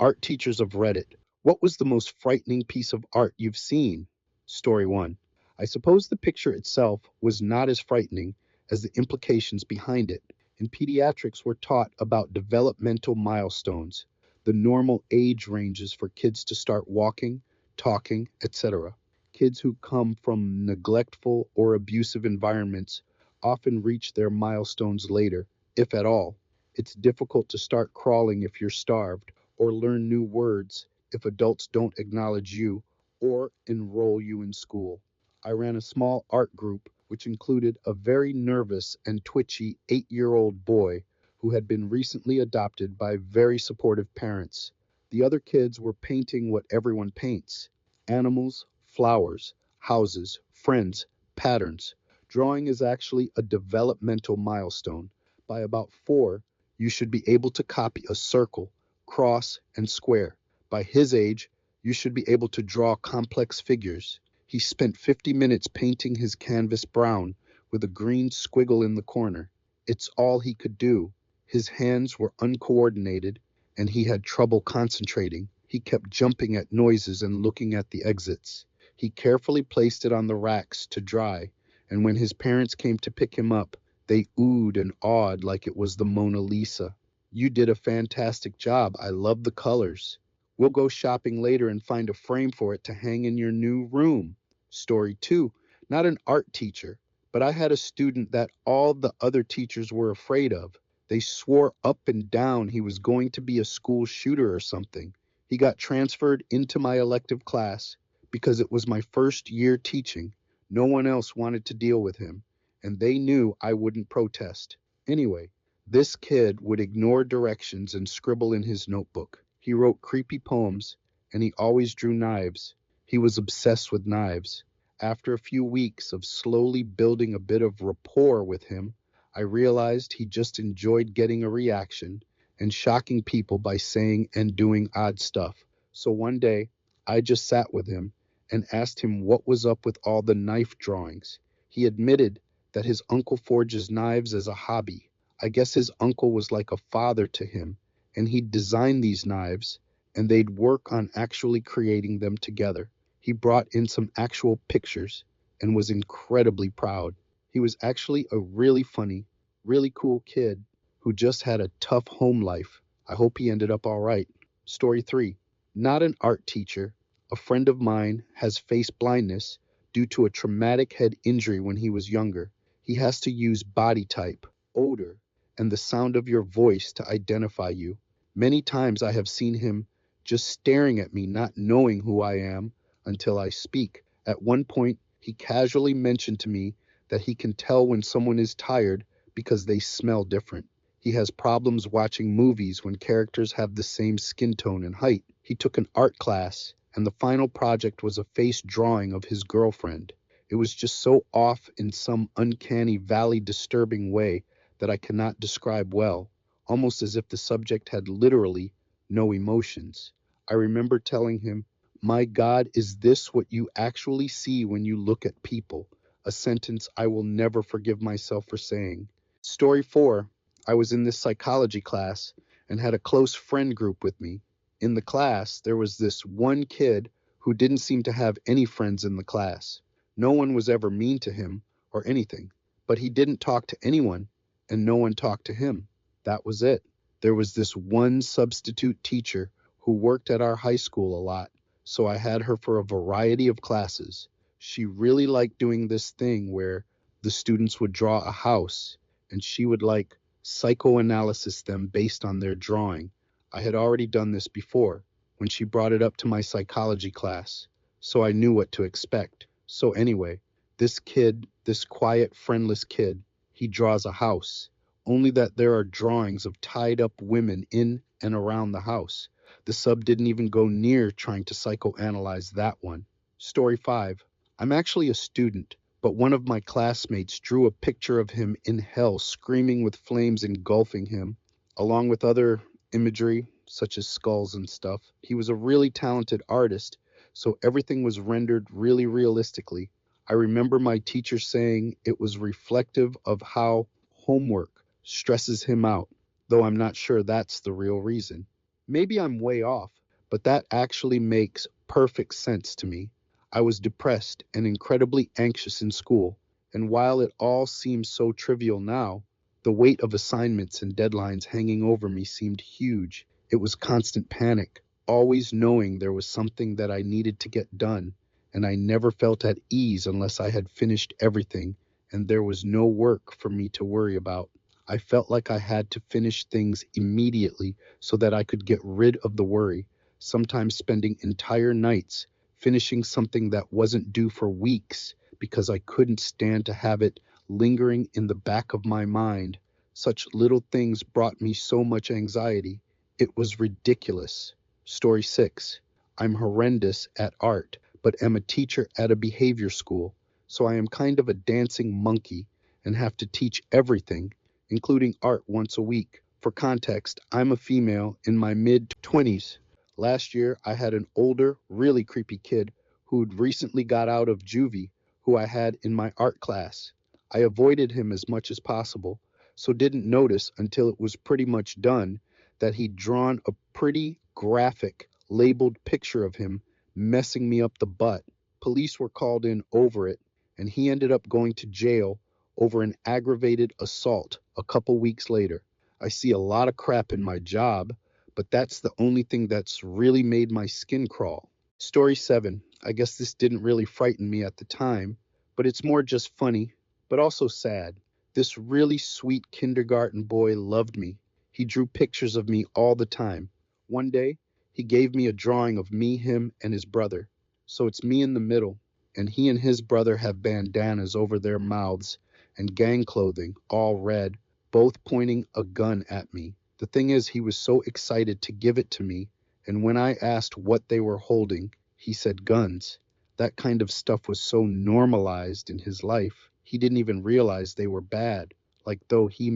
Art teachers of Reddit. What was the most frightening piece of art you've seen? Story 1. I suppose the picture itself was not as frightening as the implications behind it. In pediatrics, we're taught about developmental milestones, the normal age ranges for kids to start walking, talking, etc. Kids who come from neglectful or abusive environments often reach their milestones later, if at all. It's difficult to start crawling if you're starved, or learn new words if adults don't acknowledge you or enroll you in school. I ran a small art group which included a very nervous and twitchy 8-year-old boy who had been recently adopted by very supportive parents. The other kids were painting what everyone paints: animals, flowers, houses, friends, patterns. Drawing is actually a developmental milestone. By about 4, you should be able to copy a circle, cross, and square. By his age, you should be able to draw complex figures. He spent 50 minutes painting his canvas brown with a green squiggle in the corner. It's all he could do. His hands were uncoordinated, and he had trouble concentrating. He kept jumping at noises and looking at the exits. He carefully placed it on the racks to dry, and when his parents came to pick him up, they oohed and awed like it was the Mona Lisa. You did a fantastic job. I love the colors. We'll go shopping later and find a frame for it to hang in your new room. Story 2. Not an art teacher, but I had a student that all the other teachers were afraid of. They swore up and down he was going to be a school shooter or something. He got transferred into my elective class because it was my first year teaching. No one else wanted to deal with him, and they knew I wouldn't protest. Anyway, this kid would ignore directions and scribble in his notebook. He wrote creepy poems, and he always drew knives. He was obsessed with knives. After a few weeks of slowly building a bit of rapport with him, I realized he just enjoyed getting a reaction and shocking people by saying and doing odd stuff. So one day, I just sat with him and asked him what was up with all the knife drawings. He admitted that his uncle forges knives as a hobby. I guess his uncle was like a father to him, and he'd design these knives, and they'd work on actually creating them together. He brought in some actual pictures and was incredibly proud. He was actually a really funny, really cool kid who just had a tough home life. I hope he ended up all right. Story 3. Not an art teacher. A friend of mine has face blindness due to a traumatic head injury when he was younger. He has to use body type, odor, and the sound of your voice to identify you. Many times I have seen him just staring at me, not knowing who I am until I speak. At one point, he casually mentioned to me that he can tell when someone is tired because they smell different. He has problems watching movies when characters have the same skin tone and height. He took an art class, and the final project was a face drawing of his girlfriend. It was just so off in some uncanny valley disturbing way that I cannot describe well, almost as if the subject had literally no emotions. I remember telling him, "My God, is this what you actually see when you look at people?" A sentence I will never forgive myself for saying. Story 4. I was in this psychology class and had a close friend group with me. In the class, there was this one kid who didn't seem to have any friends in the class. No one was ever mean to him or anything, but he didn't talk to anyone, and no one talked to him. That was it. There was this one substitute teacher who worked at our high school a lot, so I had her for a variety of classes. She really liked doing this thing where the students would draw a house, and she would like psychoanalysis them based on their drawing. I had already done this before when she brought it up to my psychology class, so I knew what to expect. So anyway, this kid, this quiet, friendless kid, he draws a house, only that there are drawings of tied up women in and around the house. The sub didn't even go near trying to psychoanalyze that one. Story 5. I'm actually a student, but one of my classmates drew a picture of him in hell screaming with flames engulfing him, along with other imagery such as skulls and stuff. He was a really talented artist, so everything was rendered really realistically. I remember my teacher saying it was reflective of how homework stresses him out, though I'm not sure that's the real reason. Maybe I'm way off, but that actually makes perfect sense to me. I was depressed and incredibly anxious in school, and while it all seems so trivial now, the weight of assignments and deadlines hanging over me seemed huge. It was constant panic, always knowing there was something that I needed to get done, and I never felt at ease unless I had finished everything and there was no work for me to worry about. I felt like I had to finish things immediately so that I could get rid of the worry, sometimes spending entire nights finishing something that wasn't due for weeks because I couldn't stand to have it lingering in the back of my mind. Such little things brought me so much anxiety. It was ridiculous. Story 6. I'm horrendous at art, but am a teacher at a behavior school, so I am kind of a dancing monkey and have to teach everything, including art once a week. For context, I'm a female in my mid 20s. Last year, I had an older, really creepy kid who'd recently got out of juvie who I had in my art class. I avoided him as much as possible, so didn't notice until it was pretty much done that he'd drawn a pretty graphic, labeled picture of him messing me up the butt. Police were called in over it, and he ended up going to jail over an aggravated assault a couple weeks later. I see a lot of crap in my job, but that's the only thing that's really made my skin crawl. Story 7. I guess this didn't really frighten me at the time, but it's more just funny, but also sad. This really sweet kindergarten boy loved me. He drew pictures of me all the time. One day, he gave me a drawing of me, him, and his brother. So it's me in the middle, and he and his brother have bandanas over their mouths and gang clothing, all red, both pointing a gun at me. The thing is, he was so excited to give it to me, and when I asked what they were holding, he said guns. That kind of stuff was so normalized in his life, he didn't even realize they were bad. Like though he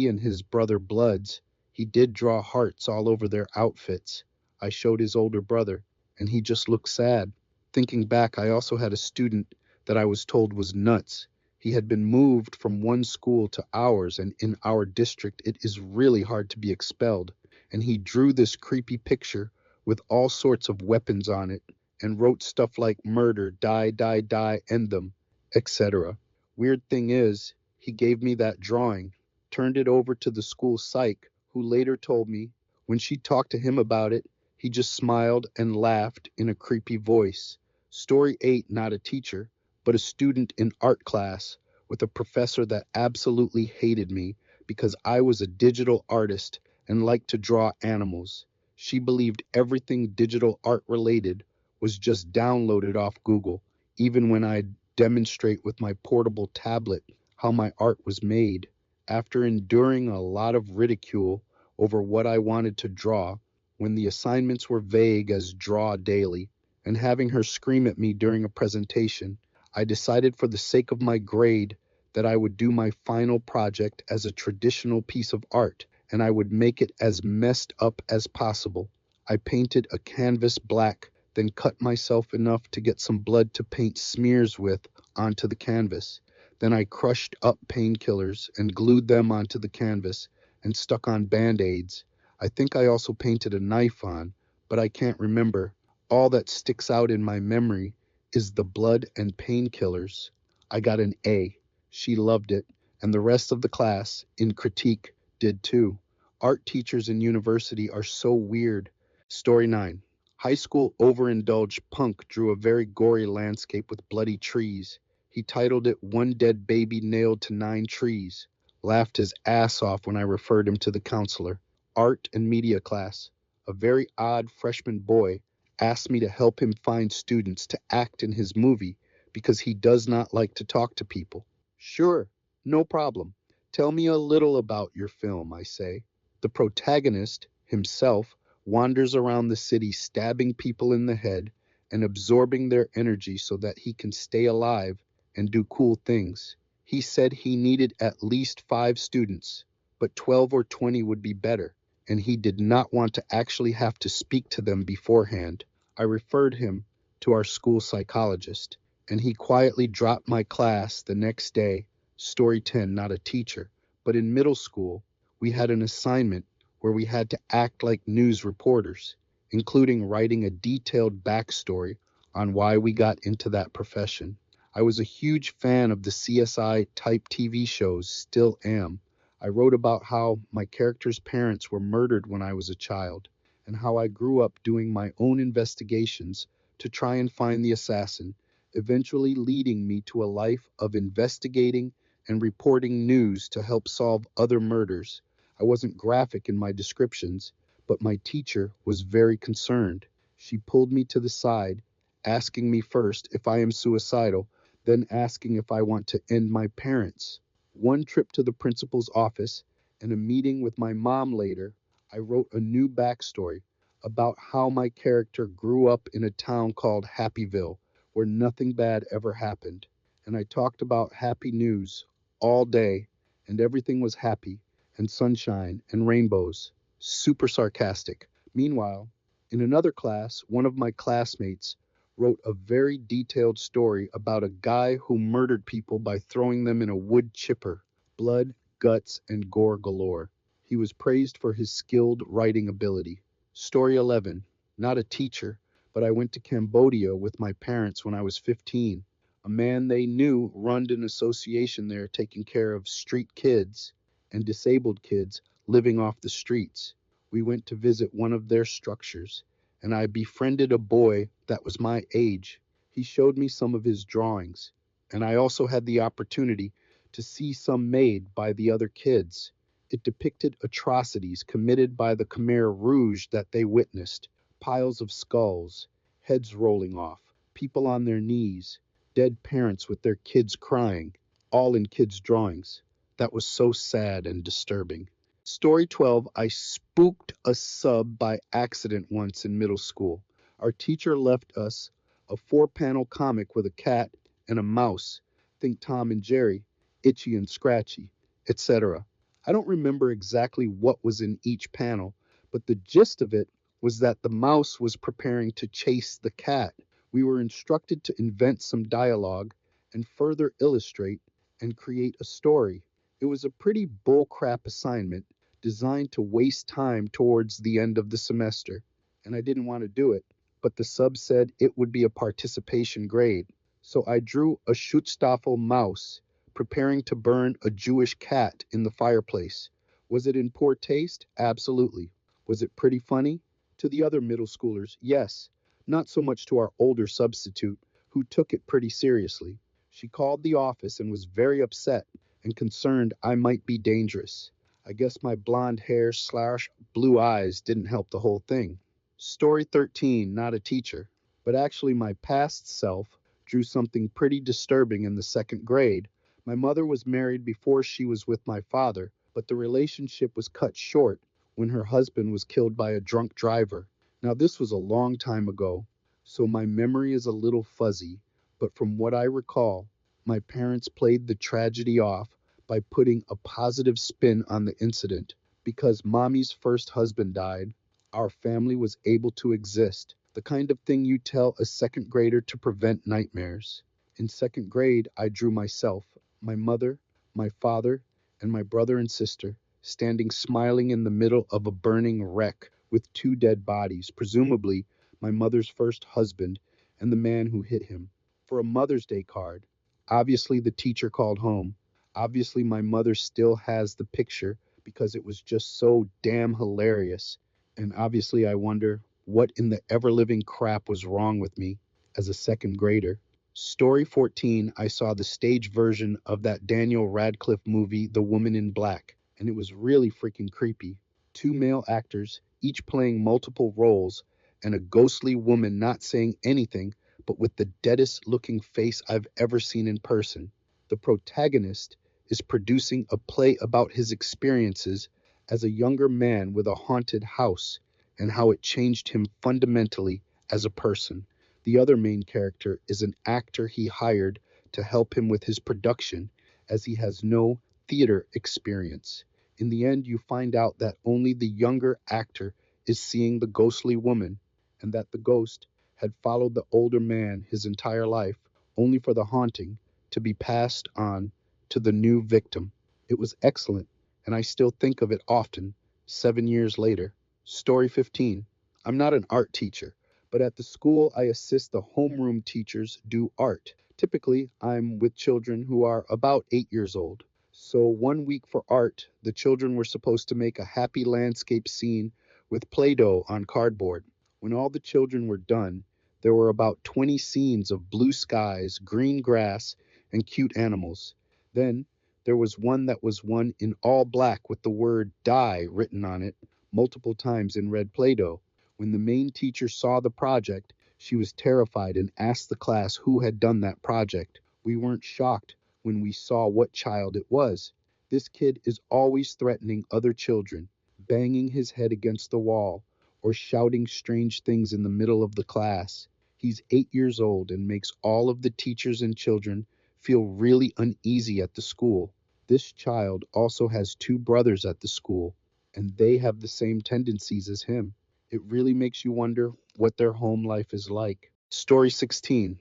and his brother Bloods, he did draw hearts all over their outfits. I showed his older brother, and he just looked sad. Thinking back, I also had a student that I was told was nuts. He had been moved from one school to ours, and in our district, it is really hard to be expelled. And he drew this creepy picture with all sorts of weapons on it and wrote stuff like murder, die, die, die, end them, etc. Weird thing is, he gave me that drawing, turned it over to the school psych, who later told me when she talked to him about it, he just smiled and laughed in a creepy voice. Story 8, not a teacher, but a student in art class with a professor that absolutely hated me because I was a digital artist and liked to draw animals. She believed everything digital art related was just downloaded off Google, even when I'd demonstrate with my portable tablet how my art was made. After enduring a lot of ridicule over what I wanted to draw, when the assignments were vague as draw daily, and having her scream at me during a presentation, I decided for the sake of my grade that I would do my final project as a traditional piece of art, and I would make it as messed up as possible. I painted a canvas black, then cut myself enough to get some blood to paint smears with onto the canvas. Then I crushed up painkillers and glued them onto the canvas and stuck on band-aids. I think I also painted a knife on, but I can't remember. All that sticks out in my memory is the blood and painkillers. I got an A. She loved it, and the rest of the class, in critique, did too. Art teachers in university are so weird. Story 9. High school overindulged punk drew a very gory landscape with bloody trees. He titled it One Dead Baby Nailed to 9 Trees. Laughed his ass off when I referred him to the counselor. Art and media class. A very odd freshman boy asked me to help him find students to act in his movie because he does not like to talk to people. Sure, no problem. Tell me a little about your film, I say. The protagonist, himself, wanders around the city stabbing people in the head and absorbing their energy so that he can stay alive and do cool things. He said he needed at least 5 students, but 12 or 20 would be better, and he did not want to actually have to speak to them beforehand. I referred him to our school psychologist, and he quietly dropped my class the next day. Story 10, not a teacher, but in middle school, we had an assignment where we had to act like news reporters, including writing a detailed backstory on why we got into that profession. I was a huge fan of the CSI type TV shows, still am. I wrote about how my character's parents were murdered when I was a child, and how I grew up doing my own investigations to try and find the assassin, eventually leading me to a life of investigating and reporting news to help solve other murders. I wasn't graphic in my descriptions, but my teacher was very concerned. She pulled me to the side, asking me first if I am suicidal, then asking if I want to end my parents. One trip to the principal's office and a meeting with my mom later, I wrote a new backstory about how my character grew up in a town called Happyville, where nothing bad ever happened. And I talked about happy news all day, and everything was happy, and sunshine, and rainbows. Super sarcastic. Meanwhile, in another class, one of my classmates wrote a very detailed story about a guy who murdered people by throwing them in a wood chipper. Blood, guts, and gore galore. He was praised for his skilled writing ability. Story 11. Not a teacher, but I went to Cambodia with my parents when I was 15. A man they knew runned an association there taking care of street kids and disabled kids living off the streets. We went to visit one of their structures, and I befriended a boy that was my age. He showed me some of his drawings, and I also had the opportunity to see some made by the other kids. It depicted atrocities committed by the Khmer Rouge that they witnessed: piles of skulls, heads rolling off, people on their knees, dead parents with their kids crying, all in kids' drawings. That was so sad and disturbing. Story 12. I spooked a sub by accident once in middle school. Our teacher left us a 4-panel comic with a cat and a mouse. Think Tom and Jerry, Itchy and Scratchy, etc. I don't remember exactly what was in each panel, but the gist of it was that the mouse was preparing to chase the cat. We were instructed to invent some dialogue and further illustrate and create a story. It was a pretty bullcrap assignment designed to waste time towards the end of the semester, and I didn't want to do it, but the sub said it would be a participation grade. So I drew a Schutzstaffel mouse preparing to burn a Jewish cat in the fireplace. Was it in poor taste? Absolutely. Was it pretty funny? To the other middle schoolers, yes. Not so much to our older substitute, who took it pretty seriously. She called the office and was very upset and concerned I might be dangerous. I guess my blonde hair slash blue eyes didn't help the whole thing. Story 13. Not a teacher, but actually my past self drew something pretty disturbing in the second grade. My mother was married before she was with my father, but the relationship was cut short when her husband was killed by a drunk driver. Now, this was a long time ago, so my memory is a little fuzzy, but from what I recall, my parents played the tragedy off by putting a positive spin on the incident. Because mommy's first husband died, our family was able to exist. The kind of thing you tell a second grader to prevent nightmares. In second grade, I drew myself, my mother, my father, and my brother and sister standing smiling in the middle of a burning wreck with 2 dead bodies, presumably my mother's first husband and the man who hit him. For a Mother's Day card, obviously the teacher called home. Obviously, my mother still has the picture because it was just so damn hilarious. And obviously, I wonder what in the ever living crap was wrong with me as a second grader. Story 14. I saw the stage version of that Daniel Radcliffe movie, The Woman in Black, and it was really freaking creepy. 2 male actors, each playing multiple roles, and a ghostly woman not saying anything but with the deadest looking face I've ever seen in person. The protagonist is producing a play about his experiences as a younger man with a haunted house and how it changed him fundamentally as a person. The other main character is an actor he hired to help him with his production as he has no theater experience. In the end, you find out that only the younger actor is seeing the ghostly woman, and that the ghost had followed the older man his entire life, only for the haunting to be passed on to the new victim. It was excellent, and I still think of it often 7 years later. Story 15. I'm not an art teacher, but at the school I assist the homeroom teachers do art. Typically, I'm with children who are about 8 years old. So, one week for art, the children were supposed to make a happy landscape scene with play doh on cardboard. When all the children were done, there were about 20 scenes of blue skies, green grass, and cute animals. Then there was one in all black with the word die written on it multiple times in red Play Doh. When the main teacher saw the project, she was terrified and asked the class who had done that project. We weren't shocked when we saw what child it was. This kid is always threatening other children, banging his head against the wall, or shouting strange things in the middle of the class. He's 8 years old and makes all of the teachers and children feel really uneasy at the school. This child also has two brothers at the school, and they have the same tendencies as him. It really makes you wonder what their home life is like. Story 16.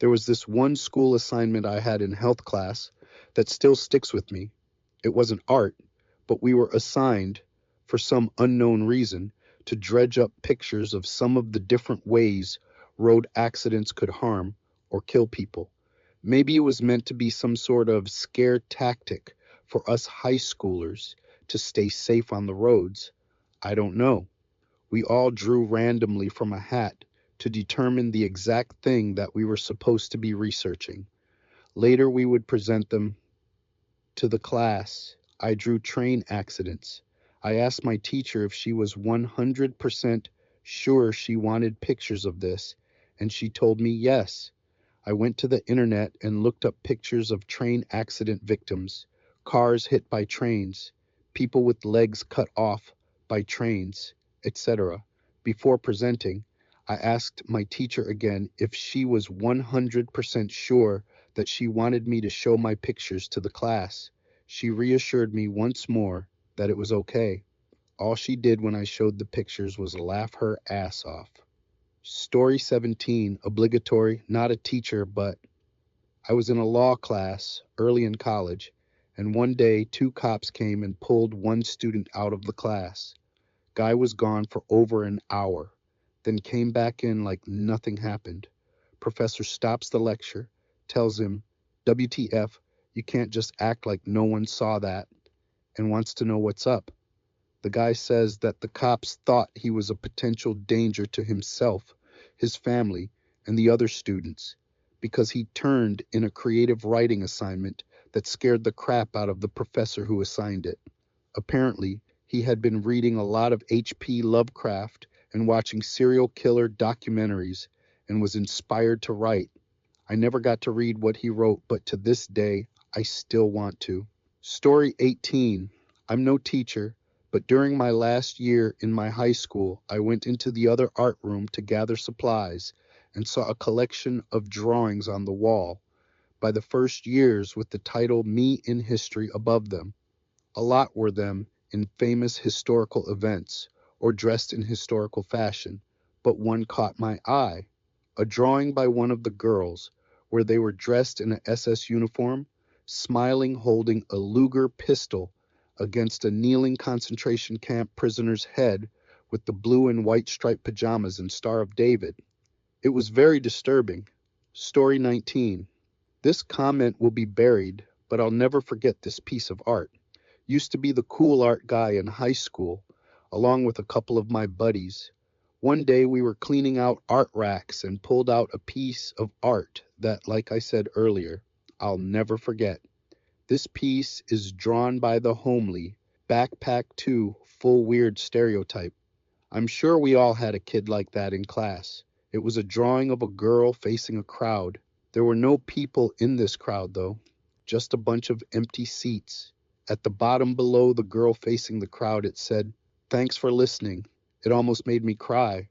There was this one school assignment I had in health class that still sticks with me. It wasn't art, but we were assigned, for some unknown reason, to dredge up pictures of some of the different ways road accidents could harm or kill people. Maybe it was meant to be some sort of scare tactic for us high schoolers to stay safe on the roads. I don't know. We all drew randomly from a hat to determine the exact thing that we were supposed to be researching. Later, we would present them to the class. I drew train accidents. I asked my teacher if she was 100% sure she wanted pictures of this, and she told me yes. I went to the internet and looked up pictures of train accident victims, cars hit by trains, people with legs cut off by trains, etc. Before presenting, I asked my teacher again if she was 100% sure that she wanted me to show my pictures to the class. She reassured me once more that it was okay. All she did when I showed the pictures was laugh her ass off. Story 17, obligatory, not a teacher, but I was in a law class early in college, and one day two cops came and pulled one student out of the class. Guy was gone for over an hour, then came back in like nothing happened. Professor stops the lecture, tells him, WTF, you can't just act like no one saw that, and wants to know what's up. The guy says that the cops thought he was a potential danger to himself, his family, and the other students because he turned in a creative writing assignment that scared the crap out of the professor who assigned it. Apparently, he had been reading a lot of H.P. Lovecraft and watching serial killer documentaries and was inspired to write. I never got to read what he wrote, but to this day, I still want to. Story 18. I'm no teacher, but during my last year in my high school, I went into the other art room to gather supplies and saw a collection of drawings on the wall by the first years with the title Me in History above them. A lot were them in famous historical events or dressed in historical fashion, but one caught my eye. A drawing by one of the girls where they were dressed in an SS uniform, smiling holding a Luger pistol against a kneeling concentration camp prisoner's head with the blue and white striped pajamas and Star of David. It was very disturbing. Story 19. This comment will be buried, but I'll never forget this piece of art. Used to be the cool art guy in high school, along with a couple of my buddies. One day we were cleaning out art racks and pulled out a piece of art that, like I said earlier, I'll never forget. This piece is drawn by the homely, backpack 2, full weird stereotype. I'm sure we all had a kid like that in class. It was a drawing of a girl facing a crowd. There were no people in this crowd, though, just a bunch of empty seats. At the bottom below the girl facing the crowd, it said, Thanks for listening. It almost made me cry.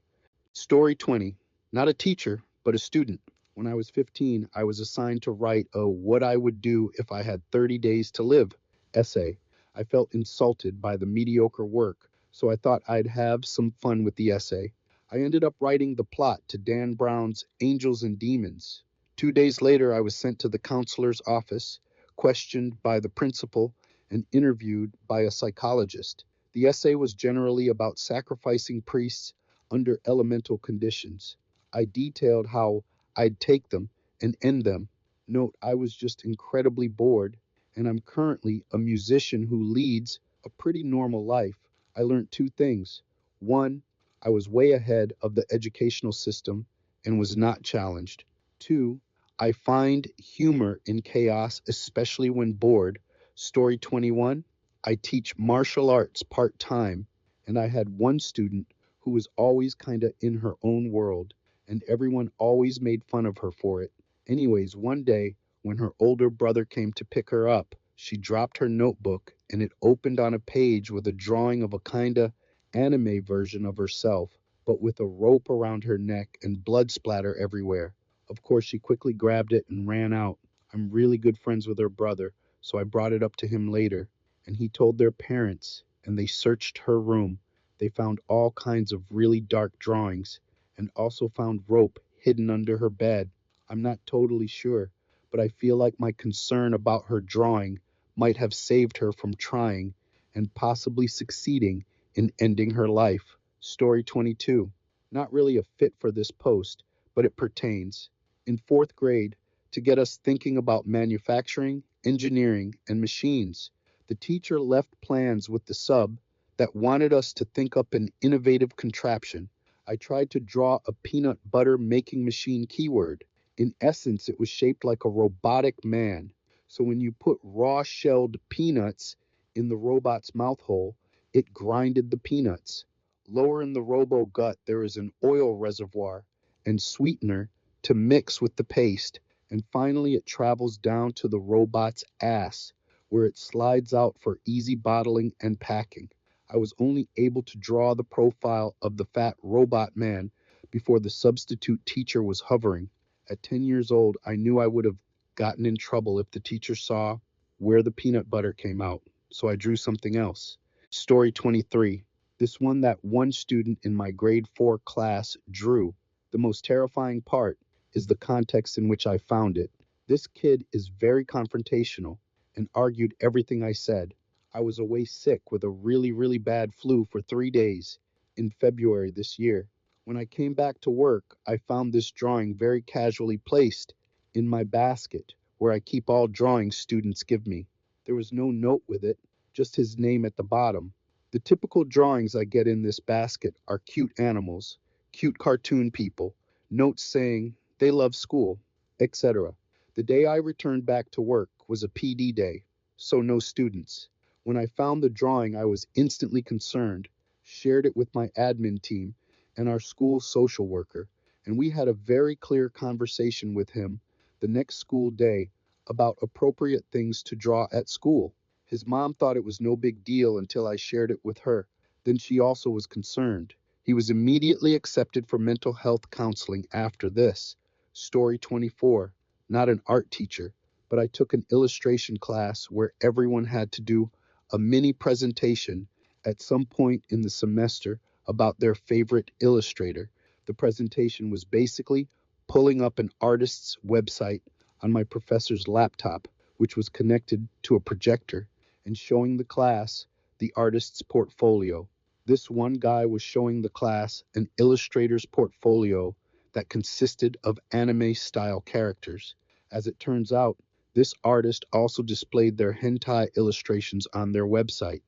Story 20. Not a teacher, but a student. When I was 15, I was assigned to write a What I Would Do If I Had 30 Days to Live essay. I felt insulted by the mediocre work, so I thought I'd have some fun with the essay. I ended up writing the plot to Dan Brown's Angels and Demons. 2 days later, I was sent to the counselor's office, questioned by the principal, and interviewed by a psychologist. The essay was generally about sacrificing priests under elemental conditions. I detailed how I'd take them and end them. Note, I was just incredibly bored, and I'm currently a musician who leads a pretty normal life. I learned two things. One, I was way ahead of the educational system and was not challenged. Two, I find humor in chaos, especially when bored. Story 21, I teach martial arts part time, and I had one student who was always kind of in her own world, and everyone always made fun of her for it. Anyways, one day, when her older brother came to pick her up, she dropped her notebook and it opened on a page with a drawing of a kinda anime version of herself, but with a rope around her neck and blood splatter everywhere. Of course, she quickly grabbed it and ran out. I'm really good friends with her brother, so I brought it up to him later, and he told their parents, and they searched her room. They found all kinds of really dark drawings and also found rope hidden under her bed. I'm not totally sure, but I feel like my concern about her drawing might have saved her from trying and possibly succeeding in ending her life. Story 22. Not really a fit for this post, but it pertains. In fourth grade, to get us thinking about manufacturing, engineering, and machines, the teacher left plans with the sub that wanted us to think up an innovative contraption. I tried to draw a peanut butter making machine keyword. In essence, it was shaped like a robotic man. So when you put raw shelled peanuts in the robot's mouth hole, it grinded the peanuts. Lower in the robo gut, there is an oil reservoir and sweetener to mix with the paste. And finally, it travels down to the robot's ass, where it slides out for easy bottling and packing. I was only able to draw the profile of the fat robot man before the substitute teacher was hovering. At 10 years old, I knew I would have gotten in trouble if the teacher saw where the peanut butter came out, so I drew something else. Story 23. This one that one student in my grade 4 class drew. The most terrifying part is the context in which I found it. This kid is very confrontational and argued everything I said. I was away sick with a really, really bad flu for 3 days in February this year. When I came back to work, I found this drawing very casually placed in my basket where I keep all drawings students give me. There was no note with it, just his name at the bottom. The typical drawings I get in this basket are cute animals, cute cartoon people, notes saying they love school, etc. The day I returned back to work was a PD day, so no students. When I found the drawing, I was instantly concerned, shared it with my admin team and our school social worker, and we had a very clear conversation with him the next school day about appropriate things to draw at school. His mom thought it was no big deal until I shared it with her. Then she also was concerned. He was immediately accepted for mental health counseling after this. Story 24. Not an art teacher, but I took an illustration class where everyone had to do a mini presentation at some point in the semester about their favorite illustrator. The presentation was basically pulling up an artist's website on my professor's laptop, which was connected to a projector, and showing the class the artist's portfolio. This one guy was showing the class an illustrator's portfolio that consisted of anime style characters. As it turns out, this artist also displayed their hentai illustrations on their website.